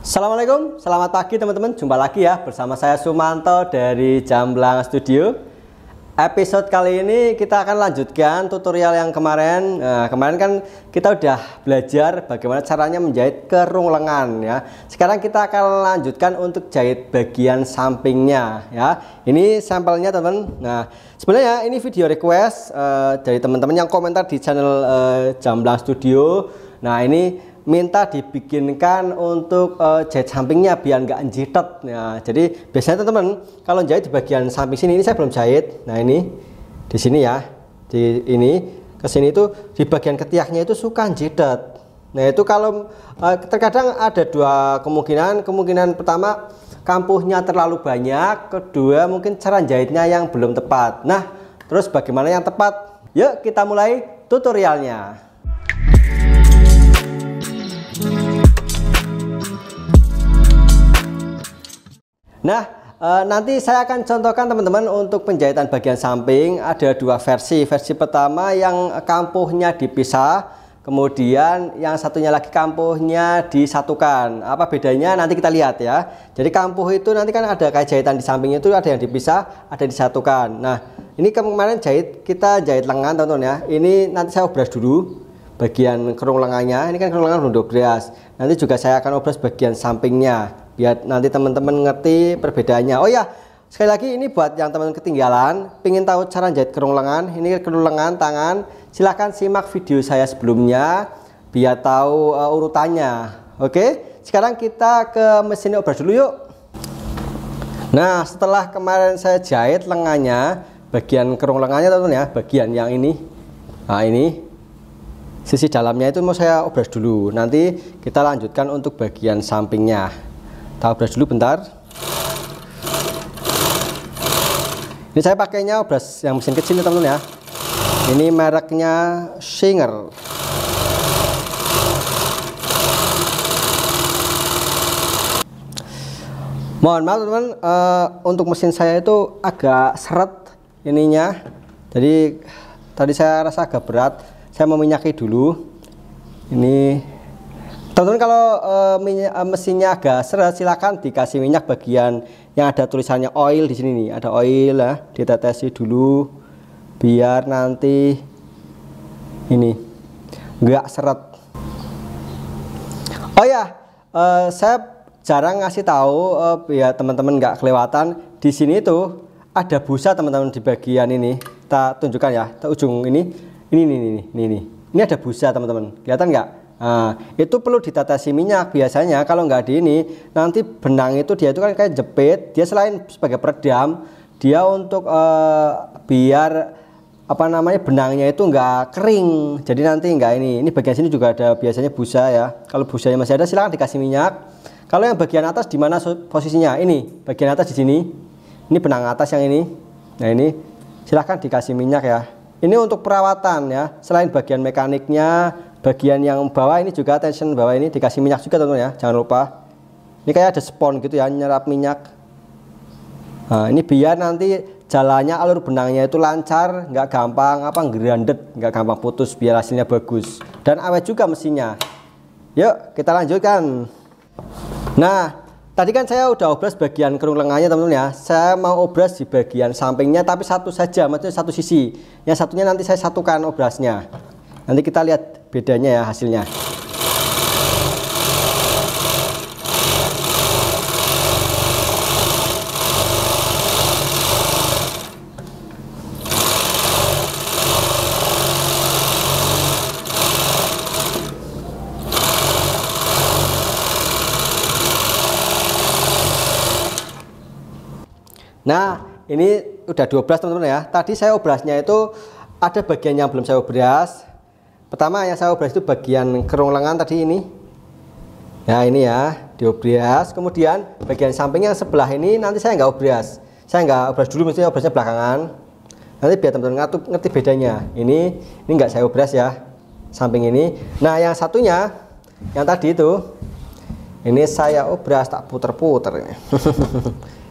Assalamualaikum, selamat pagi teman-teman. Jumpa lagi ya bersama saya Sumanto dari Jamblang Studio. Episode kali ini kita akan lanjutkan tutorial yang kemarin. Kemarin kan kita udah belajar bagaimana caranya menjahit kerung lengan ya. Sekarang kita akan lanjutkan untuk jahit bagian sampingnya ya. Ini sampelnya teman-teman. Nah, sebenarnya ini video request dari teman-teman yang komentar di channel Jamblang Studio. Nah, ini minta dibikinkan untuk jahit sampingnya biar nggak jitet ya. Jadi biasanya teman-teman kalau jahit di bagian samping sini, ini saya belum jahit. Nah, ini di sini ya, di ini ke sini itu di bagian ketiaknya itu suka jitet. Nah, itu kalau terkadang ada dua kemungkinan pertama kampuhnya terlalu banyak, kedua mungkin cara jahitnya yang belum tepat. Nah, terus bagaimana yang tepat? Yuk kita mulai tutorialnya. Nah, nanti saya akan contohkan teman-teman untuk penjahitan bagian samping. Ada dua versi. Versi pertama yang kampuhnya dipisah, kemudian yang satunya lagi kampuhnya disatukan. Apa bedanya? Nanti kita lihat ya. Jadi kampuh itu nanti kan ada kayak jahitan di sampingnya itu ada yang dipisah, ada yang disatukan. Nah, ini kemarin kita jahit lengan teman-teman ya. Ini nanti saya obras dulu bagian kerung lengannya. Ini kan kerung lengan belum diobras. Nanti juga saya akan obras bagian sampingnya, biar nanti teman-teman ngerti perbedaannya. Oh ya, sekali lagi ini buat yang teman ketinggalan pengen tahu cara jahit kerung lengan, ini kerung lengan tangan, silahkan simak video saya sebelumnya biar tahu urutannya. Oke, sekarang kita ke mesin obras dulu yuk. Nah, setelah kemarin saya jahit lengannya, bagian kerung lengannya teman-teman ya, bagian yang ini, nah ini sisi dalamnya itu mau saya obras dulu, nanti kita lanjutkan untuk bagian sampingnya. Kita obras dulu bentar. Ini saya pakainya obras yang mesin kecil teman-teman ya. Ini mereknya Singer. Mohon maaf teman-teman, untuk mesin saya itu agak seret ininya. Jadi tadi saya rasa agak berat. Saya mau minyaki dulu. Ini teman-teman kalau mesinnya agak seret, silakan dikasih minyak bagian yang ada tulisannya oil di sini nih, ada oil ya, ditetesi dulu biar nanti ini nggak seret. Oh ya, saya jarang ngasih tahu biar teman-teman nggak kelewatan. Di sini tuh ada busa teman-teman di bagian ini. Kita tunjukkan ya, ke ujung ini. Ini ada busa teman-teman, kelihatan nggak? Nah, itu perlu ditetesi minyak biasanya. Kalau nggak di ini, nanti benang itu dia itu kan kayak jepit. Dia selain sebagai peredam, dia untuk biar apa namanya benangnya itu nggak kering. Jadi nanti nggak ini. Ini bagian sini juga ada biasanya busa ya. Kalau busanya masih ada, silahkan dikasih minyak. Kalau yang bagian atas di mana posisinya? Ini bagian atas di sini. Ini benang atas yang ini. Nah ini, silahkan dikasih minyak ya. Ini untuk perawatan ya. Selain bagian mekaniknya, bagian yang bawah ini juga tension bawah ini dikasih minyak juga teman-teman ya, jangan lupa. Ini kayak ada spon gitu ya, nyerap minyak. Nah, ini biar nanti jalannya alur benangnya itu lancar, nggak gampang gerandet, nggak gampang putus, biar hasilnya bagus dan awet juga mesinnya. Yuk kita lanjutkan. Nah, tadi kan saya udah obras bagian kerung lengannya teman-teman ya. Saya mau obras di bagian sampingnya tapi satu saja, maksudnya satu sisi. Yang satunya nanti saya satukan obrasnya. Nanti kita lihat bedanya ya hasilnya. Nah, ini udah 12 teman-teman ya. Tadi saya obrasnya itu ada bagian yang belum saya obras. Pertama yang saya obras itu bagian kerung lengan tadi ini. Nah ini ya, diobras. Kemudian bagian samping yang sebelah ini nanti saya nggak obras. Saya nggak obras dulu, mestinya obrasnya belakangan. Nanti biar teman-teman ngerti bedanya. Ini nggak saya obras ya, samping ini. Nah yang satunya, yang tadi itu, ini saya obras tak puter-puter.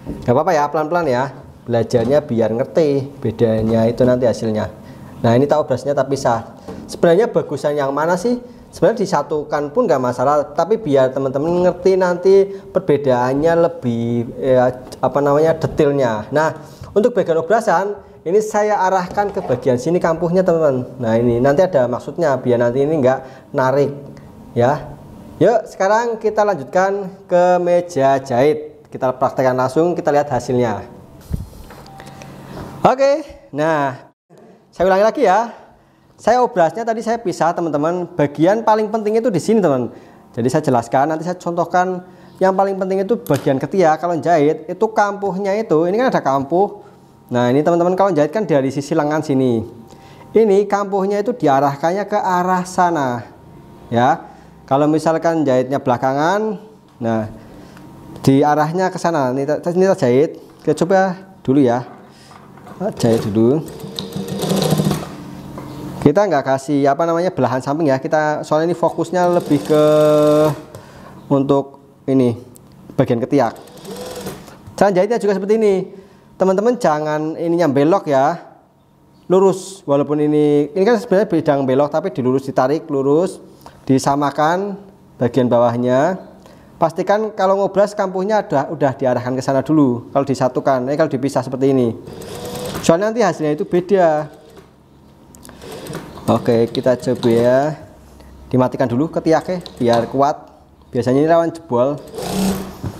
Gak apa-apa ya, pelan-pelan ya. Belajarnya biar ngerti bedanya itu nanti hasilnya. Nah ini tak obrasnya tak pisah. Sebenarnya bagusan yang mana sih? sebenarnya disatukan pun nggak masalah, tapi biar teman-teman ngerti nanti perbedaannya lebih detailnya. Nah, untuk bagian obrasan ini saya arahkan ke bagian sini kampuhnya teman-teman. Nah, ini nanti ada maksudnya biar nanti ini nggak narik ya. Yuk sekarang kita lanjutkan ke meja jahit, kita praktekkan langsung, kita lihat hasilnya. Oke, nah saya ulangi lagi ya. Saya obrasnya tadi saya pisah teman-teman. Bagian paling penting itu di sini teman. Jadi saya jelaskan, nanti saya contohkan. Yang paling penting itu bagian ketiak. Kalau jahit itu kampuhnya itu, ini kan ada kampuh. Nah ini teman-teman kalau jahit kan dari sisi lengan sini. Ini kampuhnya itu diarahkannya ke arah sana. Ya, kalau misalkan jahitnya belakangan, nah diarahnya ke sana. Ini kita jahit. Kita coba dulu ya. Jahit dulu. Kita nggak kasih belahan samping ya, kita soalnya ini fokusnya lebih ke untuk ini bagian ketiak. Cara jahitnya juga seperti ini teman-teman, jangan ininya belok ya, lurus. Walaupun ini kan sebenarnya bidang belok tapi dilurus, ditarik lurus, disamakan bagian bawahnya. Pastikan kalau ngobras kampuhnya udah diarahkan ke sana dulu. Kalau disatukan, kalau dipisah seperti ini, soalnya nanti hasilnya itu beda. Oke, kita coba ya, dimatikan dulu ketiaknya biar kuat. Biasanya ini rawan jebol.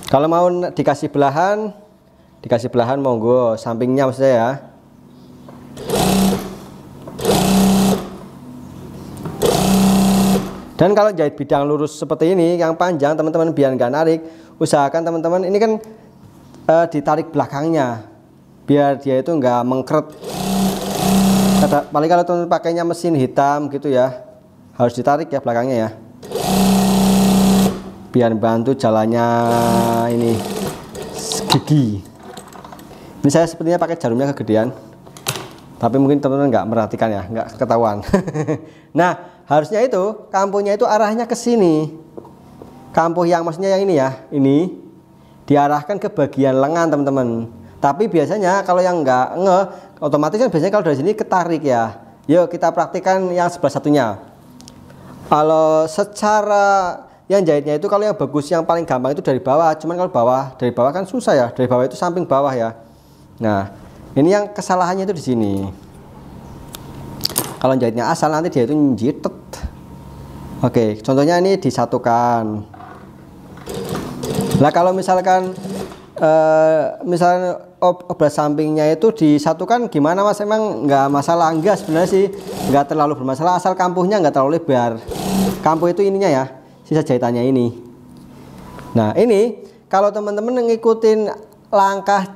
Kalau mau dikasih belahan monggo, sampingnya maksudnya ya. Dan kalau jahit bidang lurus seperti ini yang panjang teman-teman, biar nggak narik, usahakan teman-teman ini kan ditarik belakangnya biar dia itu nggak mengkeret. Paling kalau teman-teman pakainya mesin hitam gitu ya, harus ditarik ya belakangnya ya, biar bantu jalannya ini gigi. Ini saya sepertinya pakai jarumnya kegedean, tapi mungkin teman-teman nggak merhatikan ya, nggak ketahuan. Nah harusnya itu kampuhnya itu arahnya ke sini. Kampuh yang maksudnya yang ini ya, ini diarahkan ke bagian lengan teman-teman. Tapi biasanya kalau yang nggak otomatis kan biasanya kalau dari sini ketarik ya. Yuk kita praktikkan yang sebelah satunya. Kalau secara yang jahitnya itu, kalau yang bagus yang paling gampang itu dari bawah. Cuman kalau dari bawah kan susah ya. Dari bawah itu samping bawah ya. Nah ini yang kesalahannya itu di sini. Kalau jahitnya asal nanti dia itu njitet. Oke, contohnya ini disatukan. Nah kalau misalkan misalnya obras sampingnya itu disatukan gimana mas? Emang nggak masalah? Enggak, sebenarnya sih nggak terlalu bermasalah asal kampuhnya nggak terlalu lebar. Kampuh itu ininya ya, sisa jahitannya ini. Nah ini kalau teman-teman ngikutin langkah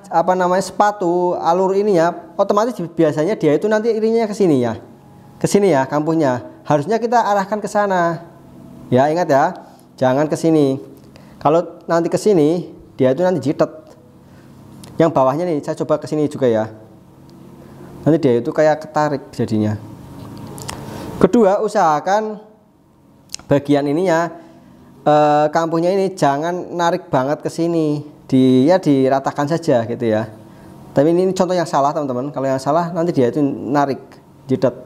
sepatu alur ininya, otomatis biasanya dia itu nanti irinya ke sini ya, kampuhnya harusnya kita arahkan ke sana ya. Ingat ya, jangan ke sini. Kalau nanti ke sini dia itu nanti jitet. Yang bawahnya nih saya coba ke sini juga ya, nanti dia itu kayak ketarik jadinya. Kedua, usahakan bagian ininya kampuhnya ini jangan narik banget ke sini, dia diratakan saja gitu ya. Tapi ini contoh yang salah teman-teman. Kalau yang salah nanti dia itu narik jitet,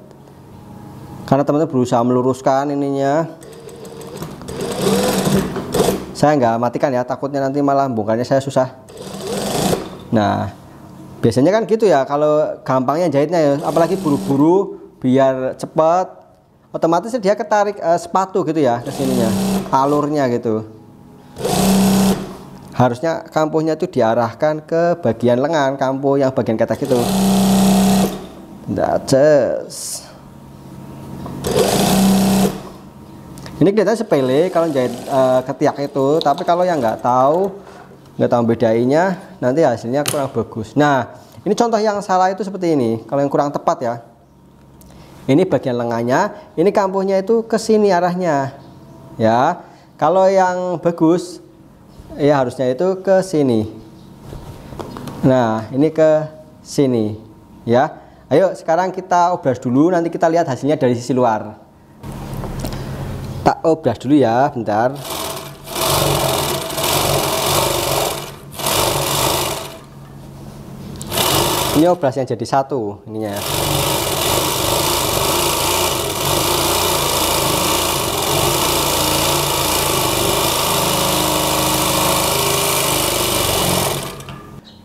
karena teman-teman berusaha meluruskan ininya. Saya nggak matikan ya, takutnya nanti malah bongkarnya saya susah. Nah biasanya kan gitu ya, kalau gampangnya jahitnya ya, apalagi buru-buru biar cepat, otomatis dia ketarik sepatu gitu ya ke sininya, alurnya gitu. Harusnya kampuhnya itu diarahkan ke bagian lengan, kampuh yang bagian ketek itu. Ini kelihatannya sepele kalau jahit ketiak itu, tapi kalau yang nggak tahu bedainya, nanti hasilnya kurang bagus. Nah ini contoh yang salah itu seperti ini, kalau yang kurang tepat ya. Ini bagian lengannya, ini kampuhnya itu ke sini arahnya ya. Kalau yang bagus ya harusnya itu ke sini. Nah ini ke sini ya. Ayo sekarang kita obras dulu, nanti kita lihat hasilnya dari sisi luar. Tak obras dulu ya, bentar. Ini obras yang jadi satu ininya.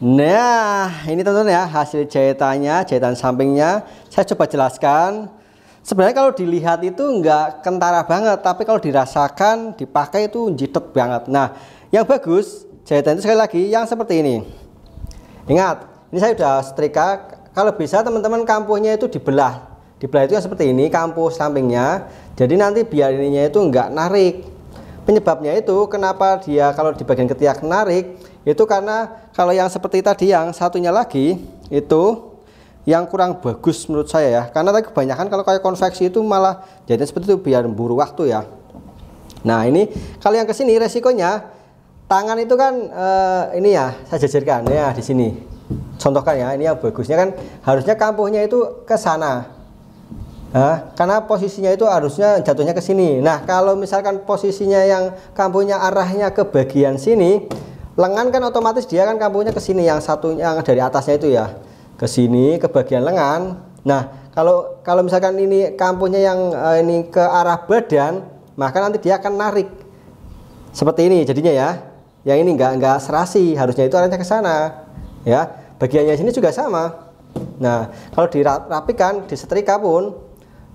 Nah, ini teman-teman ya hasil jahitannya, jahitan sampingnya. Saya coba jelaskan. Sebenarnya kalau dilihat itu nggak kentara banget, tapi kalau dirasakan, dipakai itu jitet banget. Nah, yang bagus jahitan itu sekali lagi yang seperti ini. Ingat, ini saya udah setrika. Kalau bisa teman-teman kampuhnya itu dibelah. Dibelah itu yang seperti ini, kampuh sampingnya. Jadi nanti biar ininya itu nggak narik. Penyebabnya itu kenapa dia kalau di bagian ketiak narik, itu karena kalau yang seperti tadi yang satunya lagi itu yang kurang bagus menurut saya ya. Karena tadi kebanyakan kalau kayak konveksi itu malah jadi seperti itu biar buru waktu ya. Nah ini kalau yang kesini resikonya tangan itu kan ini ya saya jajarkan ya di sini. Contohkan ya, ini yang bagusnya kan harusnya kampuhnya itu ke sana. Nah, karena posisinya itu harusnya jatuhnya ke sini. Nah, kalau misalkan posisinya yang kampuhnya arahnya ke bagian sini, lengan kan otomatis dia kan kampuhnya ke sini, yang satunya yang dari atasnya itu ya ke sini ke bagian lengan. Nah, kalau misalkan ini kampuhnya yang ini ke arah badan, maka nanti dia akan narik seperti ini jadinya ya. Yang ini enggak serasi, harusnya itu arahnya ke sana ya. Bagiannya sini juga sama. Nah, kalau dirapikan, disetrika pun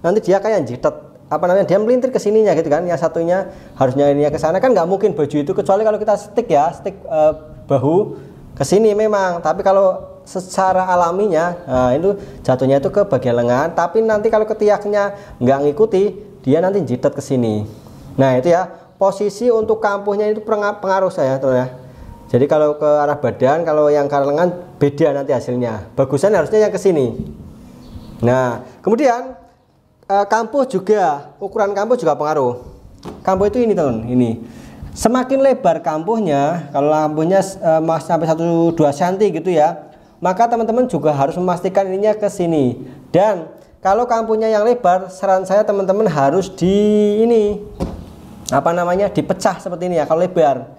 nanti dia kayak jitet, apa namanya, dia melintir ke sininya gitu kan. Yang satunya harusnya ini ke sana, kan nggak mungkin baju itu kecuali kalau kita stick ya, stick bahu ke sini memang. Tapi kalau secara alaminya, nah itu jatuhnya itu ke bagian lengan. Tapi nanti kalau ketiaknya nggak ngikuti, dia nanti jitet ke sini. Nah itu ya posisi untuk kampuhnya itu pengaruh saya tuh ya. Jadi kalau ke arah badan, kalau yang ke arah lengan beda nanti hasilnya. Bagusan harusnya yang ke sini. Nah kemudian kampuh juga, ukuran kampuh juga pengaruh. Kampuh itu ini teman, ini semakin lebar kampuhnya, kalau kampuhnya sampai 1-2 cm gitu ya, maka teman-teman juga harus memastikan ininya ke sini. Dan kalau kampuhnya yang lebar, saran saya teman-teman harus dipecah seperti ini ya. Kalau lebar,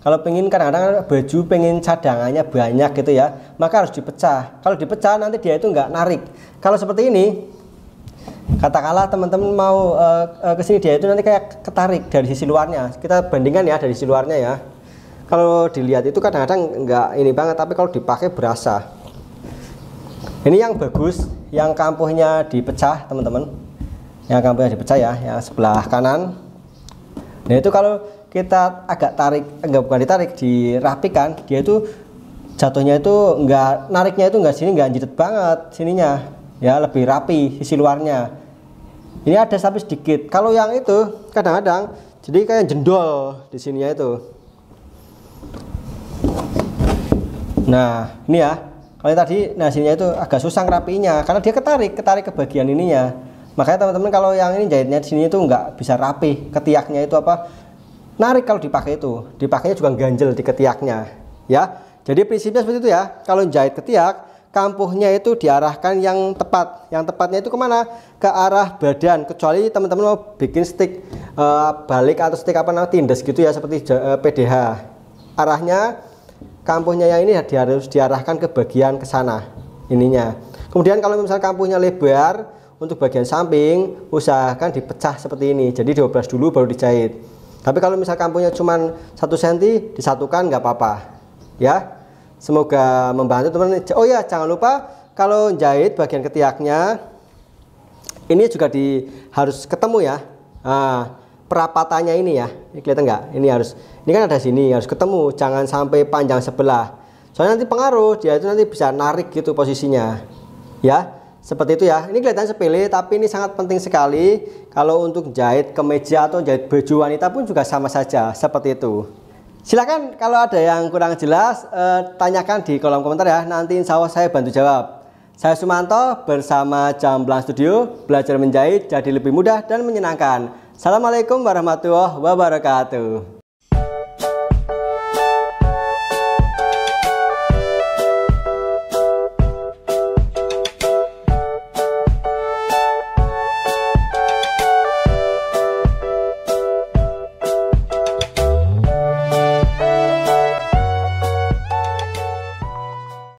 kalau pengen kadang-kadang baju pengen cadangannya banyak gitu ya, maka harus dipecah. Kalau dipecah nanti dia itu nggak narik. Kalau seperti ini, katakanlah teman-teman mau ke sini, dia itu nanti kayak ketarik dari sisi luarnya. Kita bandingkan ya dari sisi luarnya ya. Kalau dilihat itu kadang-kadang nggak ini banget, tapi kalau dipakai berasa. Ini yang bagus, yang kampuhnya dipecah teman-teman. Yang kampuhnya dipecah ya, yang sebelah kanan. Nah itu kalau kita agak tarik, bukan ditarik, dirapikan, dia itu jatuhnya itu nggak, nariknya itu nggak sini, nggak jitet banget sininya. Ya lebih rapi sisi luarnya. Ini ada tapi sedikit. Kalau yang itu kadang-kadang jadi kayak jendol di sininya itu. Nah ini ya, kalau tadi nah sininya itu agak susah ngerapinya karena dia ketarik ke bagian ininya. Makanya teman-teman kalau yang ini jahitnya di sini itu nggak bisa rapi, ketiaknya itu apa narik. Kalau dipakai itu, dipakainya juga ganjel di ketiaknya ya. Jadi prinsipnya seperti itu ya. Kalau jahit ketiak, kampuhnya itu diarahkan yang tepat. Yang tepatnya itu kemana? Ke arah badan. Kecuali teman-teman mau bikin stick balik atau stick apa namanya tindes gitu ya, seperti PDH. Arahnya kampuhnya yang ini harus diarahkan ke bagian ke sana ininya. Kemudian kalau misalnya kampuhnya lebar untuk bagian samping, usahakan dipecah seperti ini. Jadi diobras dulu baru dijahit. Tapi kalau misalnya kampuhnya cuma 1 cm, disatukan nggak apa-apa ya. Semoga membantu teman-teman. Oh ya, jangan lupa kalau jahit bagian ketiaknya ini juga harus ketemu ya. Nah, perapatannya ini ya, ini kelihatan nggak? Ini kan ada sini, harus ketemu, jangan sampai panjang sebelah. Soalnya nanti pengaruh, dia itu nanti bisa narik gitu posisinya. Ya, seperti itu ya. Ini kelihatan sepele, tapi ini sangat penting sekali. Kalau untuk jahit kemeja atau jahit baju wanita pun juga sama saja, seperti itu. Silakan kalau ada yang kurang jelas tanyakan di kolom komentar ya. Nanti insya Allah saya bantu jawab. Saya Sumanto bersama Jamblang Studio, belajar menjahit jadi lebih mudah dan menyenangkan. Assalamualaikum warahmatullahi wabarakatuh.